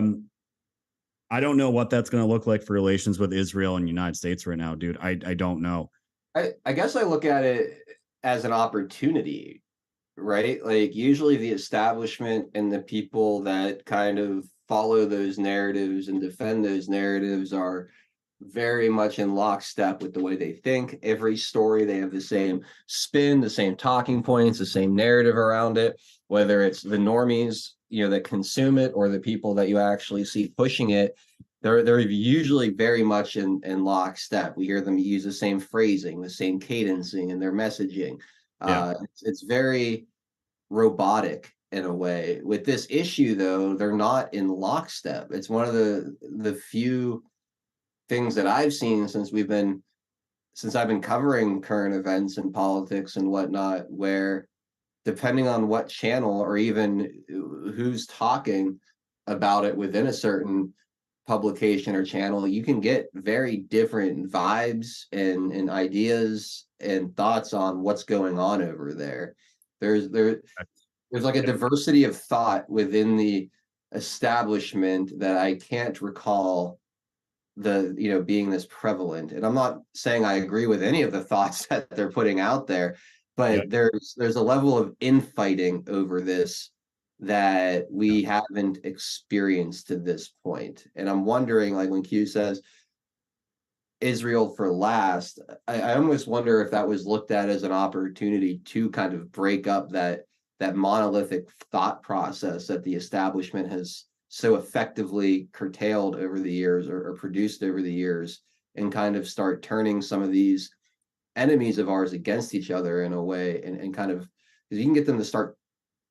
don't know what that's going to look like for relations with Israel and the United States right now, dude. I don't know. I guess I look at it as an opportunity, right? Like usually the establishment and the people that kind of follow those narratives and defend those narratives are very much in lockstep with the way they think. Every story, they have the same spin, the same talking points, the same narrative around it, whether it's the normies, that consume it, or the people that you actually see pushing it. They're usually very much in lockstep. We hear them use the same phrasing, the same cadencing in their messaging. It's very robotic in a way. With this issue, though, they're not in lockstep. It's one of the few things that I've seen since I've been covering current events and politics and whatnot, where depending on what channel or even who's talking about it within a certain publication or channel, you can get very different vibes and ideas and thoughts on what's going on over there. There's like a diversity of thought within the establishment that I can't recall being this prevalent. And I'm not saying I agree with any of the thoughts that they're putting out there, but there's a level of infighting over this that we haven't experienced to this point. And I'm wondering, like when Q says Israel for last, I almost wonder if that was looked at as an opportunity to kind of break up that monolithic thought process that the establishment has so effectively curtailed over the years, or produced over the years, and kind of start turning some of these enemies of ours against each other in a way, and kind of, because you can get them to start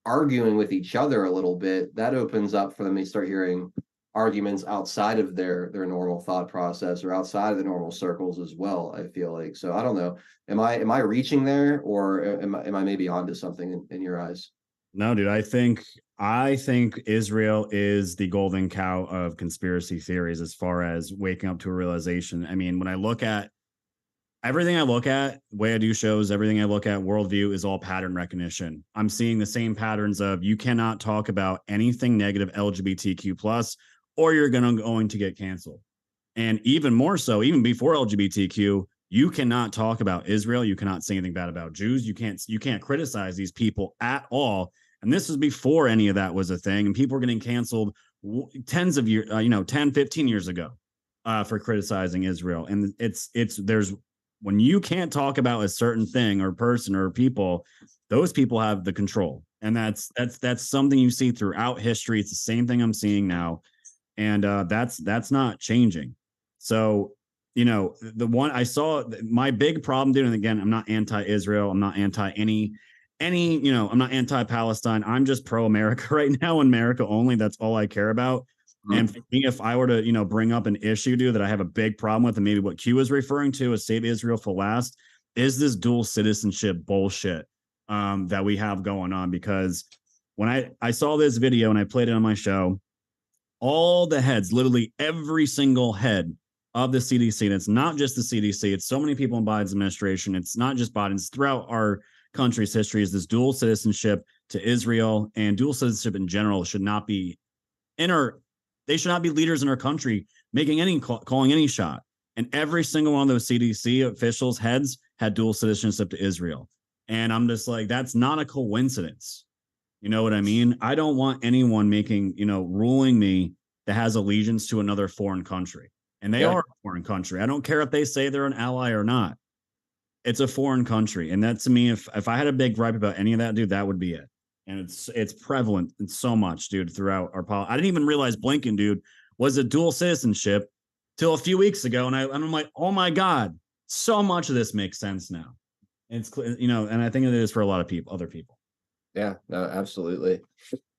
arguing with each other a little bit, that opens up for them to start hearing arguments outside of their normal thought process, or outside of the normal circles as well, I feel like. So I don't know, am I reaching there, or am I maybe onto something in your eyes? No, dude, I think Israel is the golden cow of conspiracy theories as far as waking up to a realization. I mean, when I look at everything I look at, the way I do shows, everything I look at, worldview is all pattern recognition. I'm seeing the same patterns of you cannot talk about anything negative LGBTQ plus, or you're going to get canceled. And even more so, even before LGBTQ, you cannot talk about Israel. You cannot say anything bad about Jews. You can't criticize these people at all. And this was before any of that was a thing. And people were getting canceled tens of years, 10, 15 years ago for criticizing Israel. And there's when you can't talk about a certain thing or person or people, those people have the control. And that's something you see throughout history. It's the same thing I'm seeing now. And that's not changing. So, the one I saw, my big problem, dude, and again, I'm not anti-Israel. I'm not anti any, I'm not anti-Palestine. I'm just pro-America right now, America only. That's all I care about. And for me, if I were to, bring up an issue, dude, that I have a big problem with, and maybe what Q is referring to as save Israel for last, is this dual citizenship bullshit that we have going on. Because when I saw this video and I played it on my show, all the heads, literally every single head of the CDC, and it's not just the CDC, it's so many people in Biden's administration, it's not just Biden, it's throughout our country's history, is this dual citizenship to Israel, and dual citizenship in general should not be they should not be leaders in our country making calling any shot. And every single one of those CDC officials' heads had dual citizenship to Israel. And I'm just like, that's not a coincidence. You know what I mean? I don't want anyone making, ruling me that has allegiance to another foreign country. And they are a foreign country. I don't care if they say they're an ally or not. It's a foreign country. And that, to me, if I had a big gripe about any of that, dude, that would be it. And it's prevalent in so much, dude, throughout our politics. I didn't even realize Blinken, dude, was a dual citizenship till a few weeks ago. And I'm like, oh my God, so much of this makes sense now. And it's, you know, and I think it is for a lot of people, other people. Yeah, no, absolutely.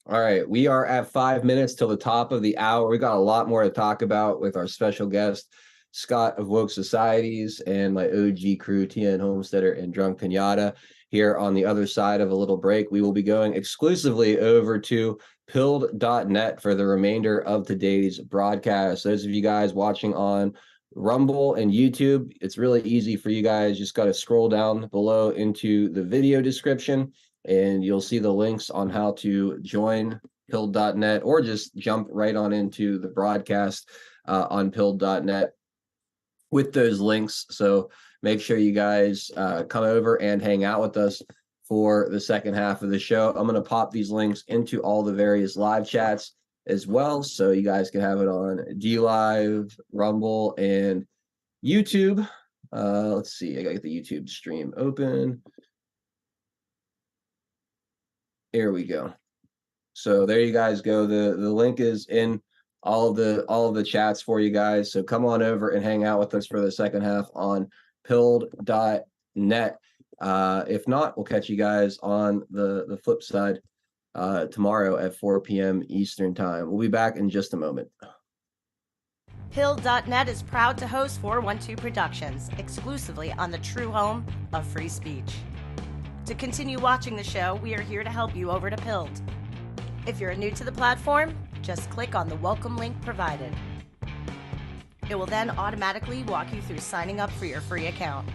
All right, we are at 5 minutes till the top of the hour. We got a lot more to talk about with our special guest, Scott of Woke Societies, and my OG crew, Tia and Homesteader and Drunk Pinata. Here on the other side of a little break, we will be going exclusively over to pilled.net for the remainder of today's broadcast. Those of you guys watching on Rumble and YouTube, it's really easy for you guys. Just got to scroll down below into the video description, and you'll see the links on how to join pilled.net, or just jump right on into the broadcast on pilled.net with those links. So make sure you guys come over and hang out with us for the second half of the show. I'm going to pop these links into all the various live chats as well, so you guys can have it on DLive, Rumble, and YouTube. Let's see, I got to get the YouTube stream open. Here we go. So there you guys go. The link is in all of the chats for you guys. So come on over and hang out with us for the second half on pilled.net. If not, we'll catch you guys on the flip side tomorrow at 4 p.m. Eastern time. We'll be back in just a moment. Pilled.net is proud to host 412 Productions, exclusively on the true home of free speech. To continue watching the show, we are here to help you over to Pilled. If you're new to the platform, just click on the welcome link provided. It will then automatically walk you through signing up for your free account.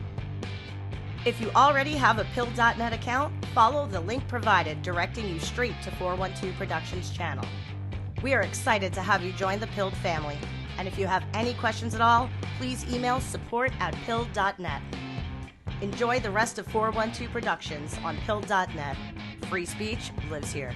If you already have a Pilled.net account, follow the link provided directing you straight to 412 Productions channel. We are excited to have you join the Pilled family, and if you have any questions at all, please email support@pilled.net. Enjoy the rest of 412 Productions on Pilled.net. Free speech lives here.